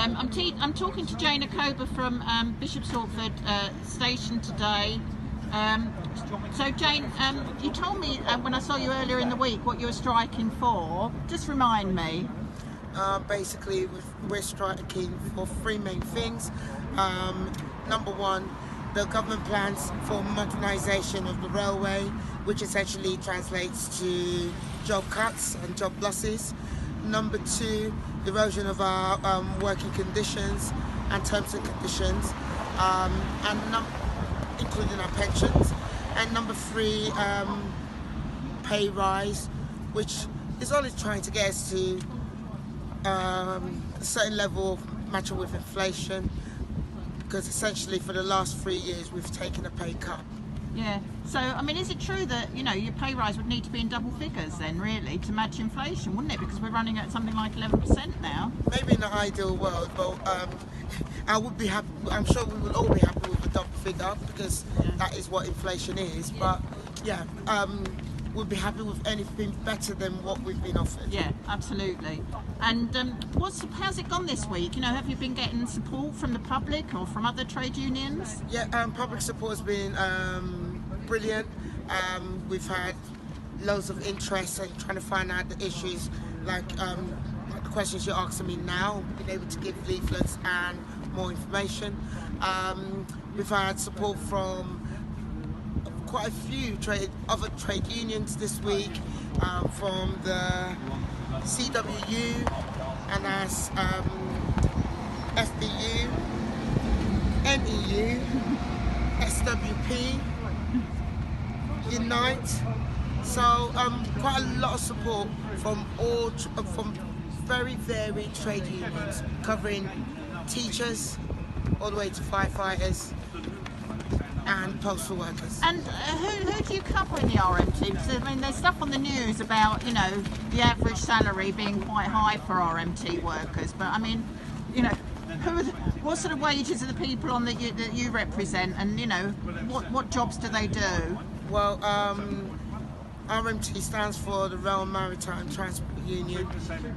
I'm talking to Jane Okogba from Bishops Storford station today. So Jane, you told me when I saw you earlier in the week what you were striking for. Just remind me. Basically, we're striking for three main things. Number one, the government plans for modernisation of the railway, which essentially translates to job cuts and job losses. Number two, erosion of our working conditions and terms and conditions, including our pensions. And number three, pay rise, which is only trying to get us to a certain level matching with inflation, because essentially for the last 3 years we've taken a pay cut. Yeah. So, I mean, is it true that, you know, your pay rise would need to be in double figures then, really, to match inflation, wouldn't it? Because we're running at something like 11% now. Maybe in the ideal world, but I would be happy. I'm sure we will all be happy with a double figure, because that is what inflation is. But yeah, we'll be happy with anything better than what we've been offered. Yeah, absolutely. And how's it gone this week? You know, have you been getting support from the public or from other trade unions? Yeah, public support has been brilliant. We've had loads of interest in trying to find out the issues, like the questions you're asking me now, being able to give leaflets and more information. We've had support from quite a few other trade unions this week, from the CWU, and as FBU, NEU, SWP, Unite. So quite a lot of support from from very varied trade unions, covering teachers all the way to firefighters and postal workers. And who do you cover in the RMT? Because, I mean, there's stuff on the news about, you know, the average salary being quite high for RMT workers, but I mean, you know, what sort of wages are the people on that you represent, and, you know, what jobs do they do? Well, RMT stands for the Rail Maritime Transport Union,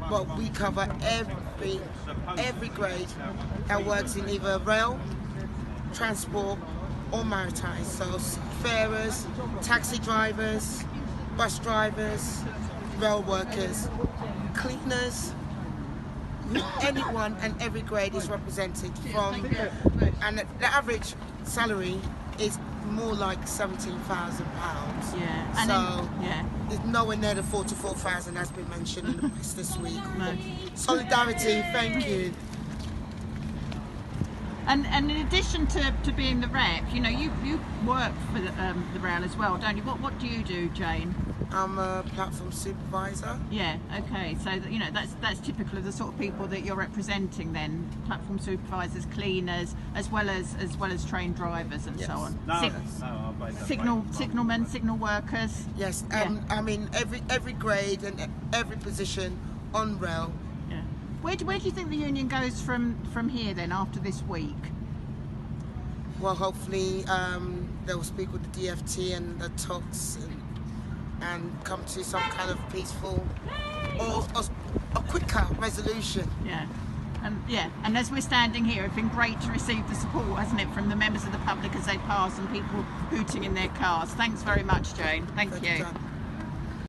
but we cover every grade that works in either rail, transport or maritime. So farers, taxi drivers, bus drivers, rail workers, cleaners, anyone and every grade is represented from, and the average salary is more like £17,000. Yeah. And so it's nowhere near the 44,000 that's been mentioned in the press this week. No. Solidarity, thank you. And in addition to being the rep, you know, you work for the rail as well, don't you? What do you do, Jane? I'm a platform supervisor. Yeah. Okay. So you know that's typical of the sort of people that you're representing. Then platform supervisors, cleaners, as well as trained drivers and so on. Signalmen, signal workers. Yes. I mean every grade and every position on rail. Yeah. Where do you think the union goes from here then after this week? Well, hopefully they will speak with the DFT and the talks and come to some kind of peaceful or a quicker resolution. Yeah. And as we're standing here, it's been great to receive the support, hasn't it, from the members of the public as they pass and people hooting in their cars. Thanks very much, Jane. Thank you.